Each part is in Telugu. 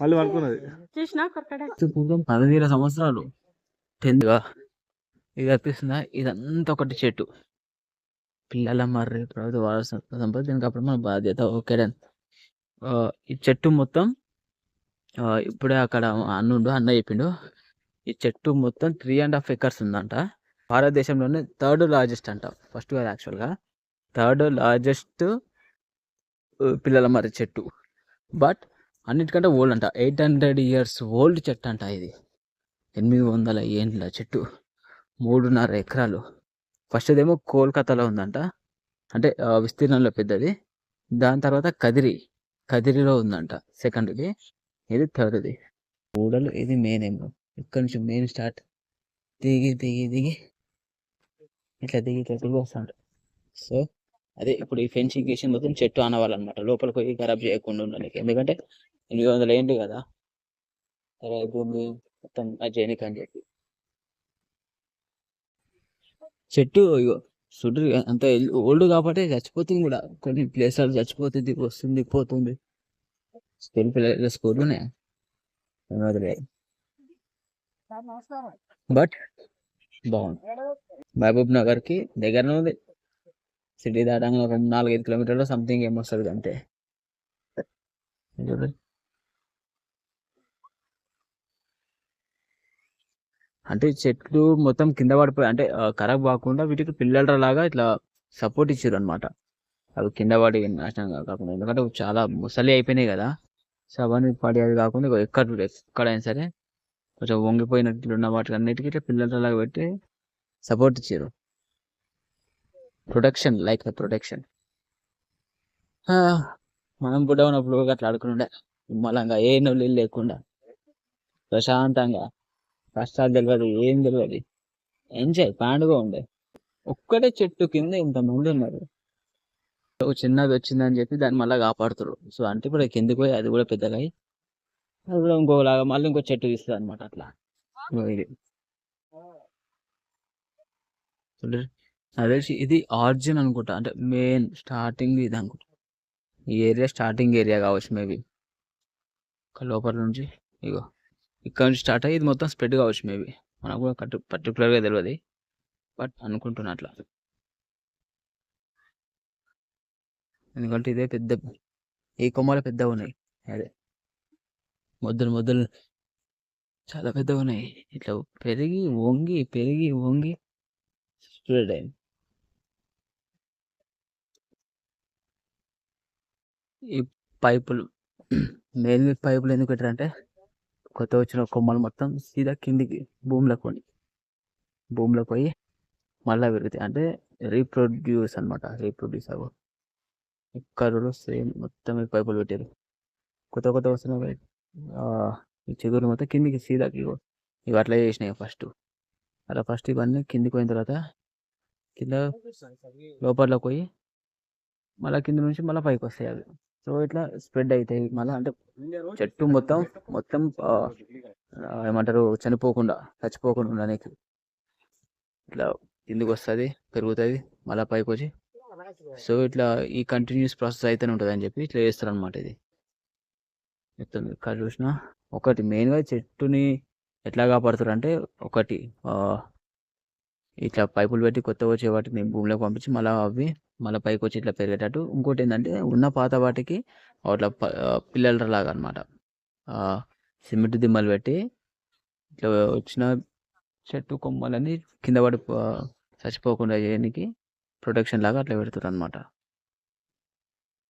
మళ్ళీ పడుకున్నది. పూర్వం 10,000 సంవత్సరాలు 10గా ఇది కనిపిస్తుందా? ఇదంతా ఒకటి చెట్టు. పిల్లల మర్రి ప్రభుత్వ వారసత్వ సంపద. దీనికి అప్పుడు మన బాధ్యత. Okay done. ఈ చెట్టు మొత్తం ఇప్పుడే అక్కడ అన్న చెప్పిండు. ఈ చెట్టు మొత్తం 3.5 acres ఉందంట. భారతదేశంలోనే 3rd లార్జెస్ట్ అంట. ఫస్ట్ కాదు యాక్చువల్గా 3rd లార్జెస్ట్ పిల్లల మర్రి చెట్టు. బట్ అన్నిటికంటే ఓల్డ్ అంట. 800 years ఓల్డ్ చెట్టు అంట. ఇది 800 ఏండ్ల చెట్టు. 3.5 ఎకరాలు. ఫస్ట్ ఏమో కోల్కతాలో ఉందంట, అంటే విస్తీర్ణంలో పెద్దది. దాని తర్వాత కదిరిలో ఉందంట సెకండ్ది. ఇది థర్డ్ది. కూడలు ఇది మెయిన్ ఏమో. ఇక్కడ నుంచి మెయిన్ స్టార్ట్. దిగి దిగి దిగి ఇట్లా దిగి ఇట్లా దిగి వస్తాడు. సో అదే ఇప్పుడు ఈ ఫెన్సింగ్ చేసి మొత్తం చెట్టు అనవాలన్నమాట, లోపలికి పోయి ఖరాబ్ చేయకుండా ఉండడానికి. ఎందుకంటే 800 ఏంటి కదా భూమి మొత్తం అజయనిక్ అని చెప్పి. చెట్టు సుడు అంత ఓల్డ్ కాబట్టి చచ్చిపోతుంది కూడా. కొన్ని ప్లేస్లలో చచ్చిపోతుంది, వస్తుంది, పోతుంది. స్కూల్లోనే బట్ బాగుంది. మహబూబ్ నగర్ కి దగ్గరనే ఉంది. సిటీ దాటంగా 4-5 కిలోమీటర్లు సంథింగ్ ఏమొస్తుంది అంతే. అంటే చెట్లు మొత్తం కింద పడిపోయి, అంటే ఖరాబ్ కాకుండా వీటికి పిల్లల లాగా ఇట్లా సపోర్ట్ ఇచ్చారు అనమాట. అవి కింద పడి నాశనం కాకుండా. ఎందుకంటే చాలా ముసలి అయిపోయినాయి కదా. సో అవన్నీ పడి అది కాకుండా ఎక్కడైనా సరే కొంచెం వంగిపోయినట్లు ఉన్న వాటికి అన్నిటికీ ఇట్లా పిల్లల లాగా పెట్టి సపోర్ట్ ఇచ్చారు. Protection, like the protection. మనం బుడ్డ ఉన్నప్పుడు అట్లా ఆడుకుంటుండే నిమ్మలంగా, ఏ నొల్లి లేకుండా ప్రశాంతంగా. కష్టాలు తెలియదు, ఏం తెలియదు. ఎంజాయ్ పండుగ ఉండే. ఒక్కటే చెట్టు కింద ఇంతమంది ఉన్నారు. చిన్నది వచ్చిందని చెప్పి దాన్ని మళ్ళీ కాపాడుతారు. సో అంటే ఇప్పుడు కిందికి పోయి అది కూడా పెద్దగా అయ్యి అది కూడా ఇంకోలాగా మళ్ళీ ఇంకో చెట్టు తీస్తుంది అనమాట. అట్లా ఇది అదే ఇది ఆరిజిన్ అనుకుంటా, అంటే మెయిన్ స్టార్టింగ్ ఇది అనుకుంటా. ఈ ఏరియా స్టార్టింగ్ ఏరియా కావచ్చు మేబీ. లోపల నుంచి ఇగో ఇక్కడ నుంచి స్టార్ట్ అయ్యి ఇది మొత్తం స్ప్రెడ్ కావచ్చు మేబీ. మనకు కూడా పర్టికులర్గా తెలియదు, బట్ అనుకుంటున్నా అట్లా. ఎందుకంటే ఇదే పెద్ద, ఈ కొమ్మలు పెద్దగా ఉన్నాయి. అదే మొదలు చాలా పెద్దగా ఉన్నాయి. ఇట్లా పెరిగి వంగి స్ప్రెడ్ అయింది. ఈ పైపులు మెయిన్ పైపులు ఎందుకు పెట్టారంటే కొత్త వచ్చిన కొమ్మలు మొత్తం సీదా కిందికి భూమిలోకి పోయి మళ్ళీ పెరుగుతాయి. అంటే రీప్రొడ్యూస్ అనమాట. రీప్రొడ్యూస్ అవ్వ కరువులు సేమ్ మొత్తం ఈ పైపులు పెట్టారు. కొత్త వస్తున్నాయి. ఈ చిగురు మొత్తం కిందికి సీదాకి ఇవి అట్లా చేసినాయి ఫస్ట్ ఇవన్నీ కిందికి పోయిన తర్వాత కింద లోపలికి పోయి మళ్ళీ కింద నుంచి మళ్ళీ పైకి వస్తాయి అవి. సో ఇట్లా స్ప్రెడ్ అవుతాయి మళ్ళీ. అంటే చెట్టు మొత్తం ఏమంటారు, చచ్చిపోకుండా ఉండడానికి ఇట్లా కిందికి వస్తుంది, పెరుగుతుంది, మళ్ళీ పైకి వచ్చి. సో ఇట్లా ఈ కంటిన్యూస్ ప్రాసెస్ అయితేనే ఉంటుంది అని చెప్పి ఇట్లా చేస్తారు అనమాట. ఇది చెప్తుంది ఇక్కడ చూసిన. ఒకటి మెయిన్గా చెట్టుని ఎట్లా కాపాడుతారు అంటే, ఒకటి ఇట్లా పైపులు పెట్టి కొత్త వచ్చే వాటిని భూమిలోకి పంపించి మళ్ళీ పైకి వచ్చి ఇట్లా పెరిగేటట్టు. ఇంకోటి ఏంటంటే ఉన్న పాత వాటికి అట్లా పిల్లల లాగా అనమాట. సిమెంట్ దిమ్మలు పెట్టి ఇట్లా వచ్చిన చెట్టు కొమ్మలన్నీ కింద పడి చచ్చిపోకుండా చేయడానికి ప్రొటెక్షన్ లాగా అట్లా పెడతారు అనమాట.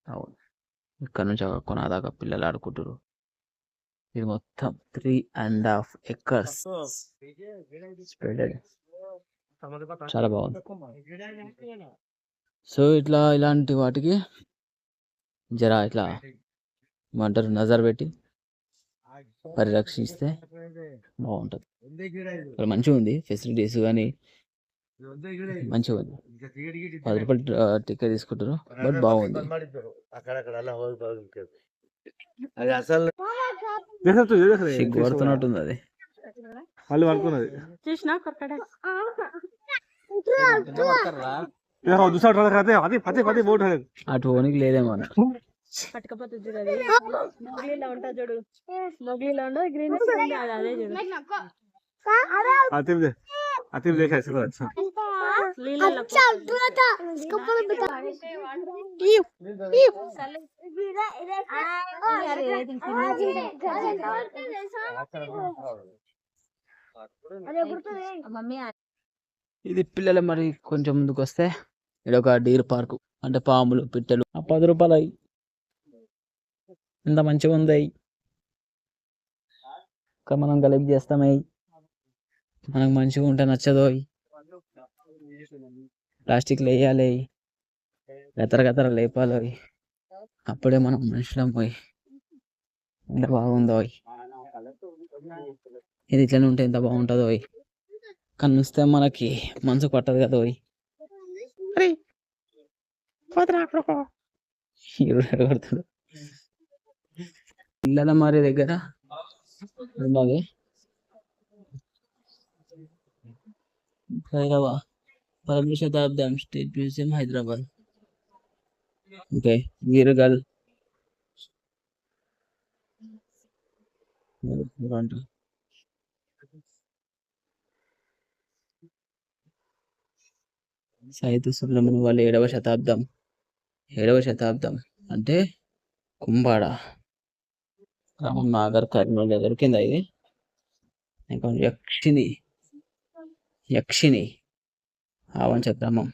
అవును, ఇక్కడ నుంచి కొనాదాకా పిల్లలు ఆడుకుంటారు. ఇది మొత్తం 3.5 acres స్ప్రెడెడ్. చాలా బాగుంది. సో ఇలాంటి వాటికి జరా ఇట్లా ఏమంటారు, నజర్ పెట్టి పరిరక్షిస్తే బాగుంటుంది. మంచిగా ఉంది ఫెసిలిటీస్ కానీ, మంచిగా ఉంది. 10 రూపాయలు టికెట్ తీసుకుంటారు, బట్ బాగుంది. సిగ్గుపడుతున్నట్టుంది అది. మళ్ళీ పడుకున్నది. అటు ఓనికి లేదేమో. పట్టుకపోతే చూడు అది మొగిలిలో ఉంటుంది చూడు మొగిలిలో ఉండదు గ్రీన్ అదే చూడు आतिफ दे आतिफ देखा इसको अच्छा నీళ్ళలో మమ్మీ ఇది పిల్లలు మరి కొంచెం ముందుకు వస్తే ఇది ఒక డీర్ పార్క్ అంటే పాములు పిట్టలు ఆ 10 రూపాయలు అవి ఎంత మంచిగా ఉంది అవి ఇంకా మనం కలెక్ట్ చేస్తాం అవి మనకు మంచిగా ఉంటే నచ్చదు అవి ప్లాస్టిక్లు వేయాలి అవి గతర లేపాలి అవి అప్పుడే మనం మనుషులం పోయి ఎంత బాగుందో అవి ఇది ఇట్లనే ఉంటే ఎంత బాగుంటుందో అవి కానీ చూస్తే మనకి మనసు పట్టదు కదా అవి కొడతాడు పిల్లల మరి దగ్గర ఉన్నది హైదరాబాద్ 11వ శతాబ్దం స్టేట్ మ్యూజియం హైదరాబాద్. ఓకే వీరగల్ సాహిత్య సుబ్రహ్మణ్యం వాళ్ళు 7వ శతాబ్దం అంటే కుంబాడ గ్రామం నాగర్ కర్నూలు దొరికిందా ఇది ఇంకా యక్షిని ఆవంచ గ్రామం.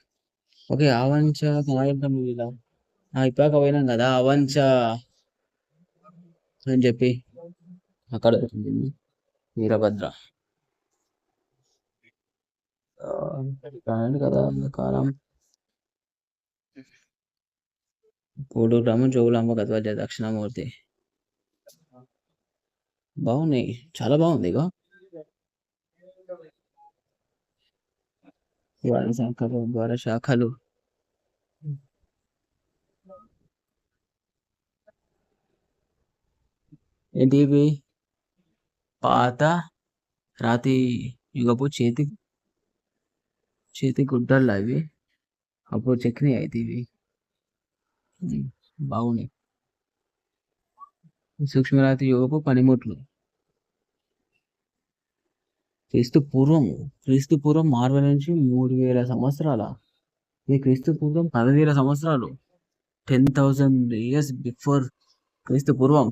ఓకే ఆవంచ ఇలా ఇప్పాక పోయినాం కదా ఆవంచ అని చెప్పి అక్కడ దొరికింది వీరభద్ర కదా కాలం కోడూరు గ్రామం జోగులాంబ గద్వాల దక్షిణామూర్తి బాగున్నాయి చాలా బాగుంది ఇగో ద్వార శాఖలు ఏంటి ఇవి పాత రాతి యుగపు చేతి గుడ్డలు అవి అప్పుడు చెక్కినాయి అయితే ఇవి బాగున్నాయి. సూక్ష్మరాతి యుగపు పనిముట్లు క్రీస్తు పూర్వం 6000 నుంచి 3000 సంవత్సరాల ఇది క్రీస్తు పూర్వం 10,000 సంవత్సరాలు 10,000 years బిఫోర్ క్రీస్తు పూర్వం.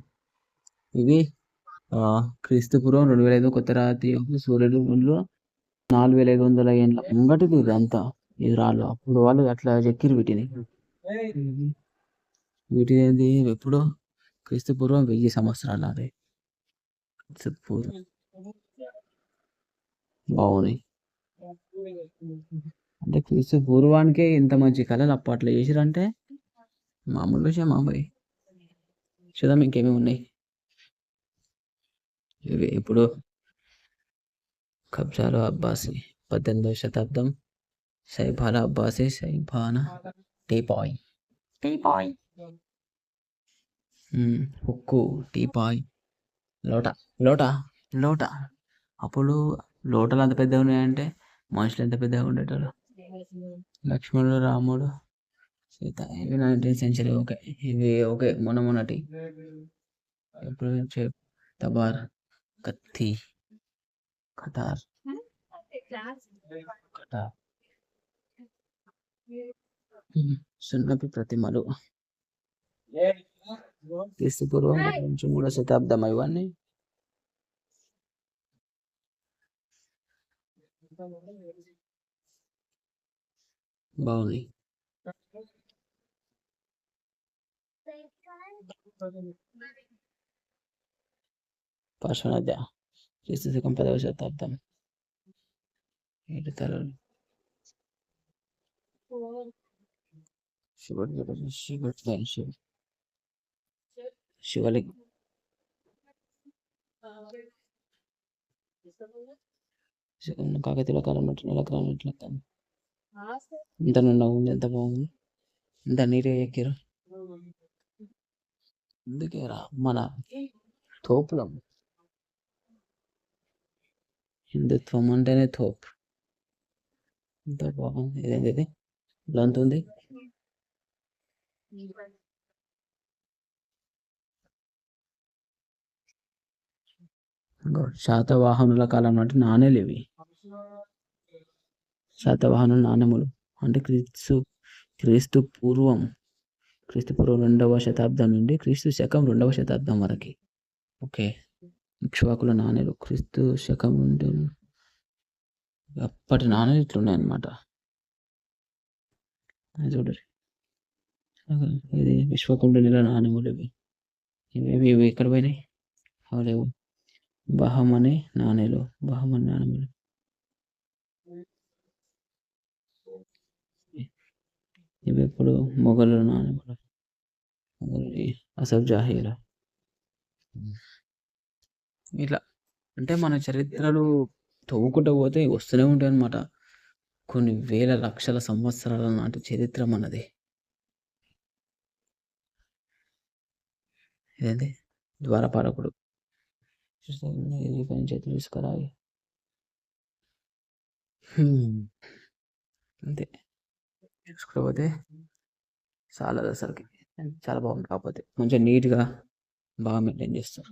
ఇవి క్రీస్తు పూర్వం 2005 కొత్త రాతి సూర్యుడు 4,500 ఏళ్ళ ముంగటిది ఇదంతా ఇది రాళ్ళు అప్పుడు వాళ్ళు అట్లా చెక్కిరు వీటిని ఎప్పుడు క్రీస్తు పూర్వం 1000 సంవత్సరాలు అదే క్రీస్తు పూర్వం బాగుంది అంటే క్రీస్తు పూర్వానికే ఇంత మంచి కళలు అప్పట్లో చేసిరంటే మామూలు విషయం మామూలు చూద్దాం ఇంకేమేమి ఉన్నాయి. ఇవి ఇప్పుడు కబ్జాలు అబ్బాసి 18వ శతాబ్దం సైబాల అబ్బాసి సైబానా టీపాయ్ ఉక్కు టీపాయ్ లోట అప్పుడు లోటలు అంత పెద్దగా ఉన్నాయంటే మనుషులు ఎంత పెద్దగా ఉండేటోళ్ళు. లక్ష్మణుడు రాముడు సీత ఇవి 19th century. ఓకే ఇవి ఓకే మొన్నటి ఎప్పుడు తబార్ కత్తి ఖతార్ సున్నపి ప్రతిమలు క్రీస్తు పూర్వం 3వ శతాబ్దం ఇవన్నీ బాగుంది. పార్శ్వనద్య క్రీస్తు శకం 10వ శతాబ్దం 7 తరాలు శివలింగం కాకతీయుల కాలం నాటి నెలగ్రామం ఇంత నుండి ఉంది ఎంత బాగుంది ఇంత నీట్గా ఎక్కారు. అందుకే రా మన తోపులం హిందుత్వం అంటేనే తోపు ఎంత బాగుంది. ఇదేంటిది ఇలా ఉంది ఇంకో శాతవాహనుల కాలం నాటి నాణేలు ఇవి. శాతవాహనుల నాణెములు అంటే క్రీస్తు పూర్వం 2వ శతాబ్దం నుండి క్రీస్తు శకం 2వ శతాబ్దం వరకు. ఓకే, ఇక్ష్వాకుల నాణేలు క్రీస్తు శకం నుండి అప్పటి నాణేలు ఇట్లున్నాయన్నమాట. చూడరు, ఇది విశ్వకుండలిల నాణెములు ఇవి. ఇవి ఎక్కడ పోయినాయి? లేవు. బహమనే నాణేలు ఇవి ఇప్పుడు మొఘలు నాణెములు, అసఫ్ జాహీల. ఇట్లా అంటే మన చరిత్రలు తవ్వుకుంటూ పోతే వస్తూనే ఉంటాయి అన్నమాట. కొన్ని వేల లక్షల సంవత్సరాల నాటి చరిత్ర మనది. ఇదేంటి ద్వారపాలకుడు చేతులు తీసుకురాయి. అంతే, చూసుకోకపోతే చాలా అసలుకి చాలా బాగుంది. కాకపోతే మంచిగా నీట్గా బాగా మెయింటైన్ చేస్తారు.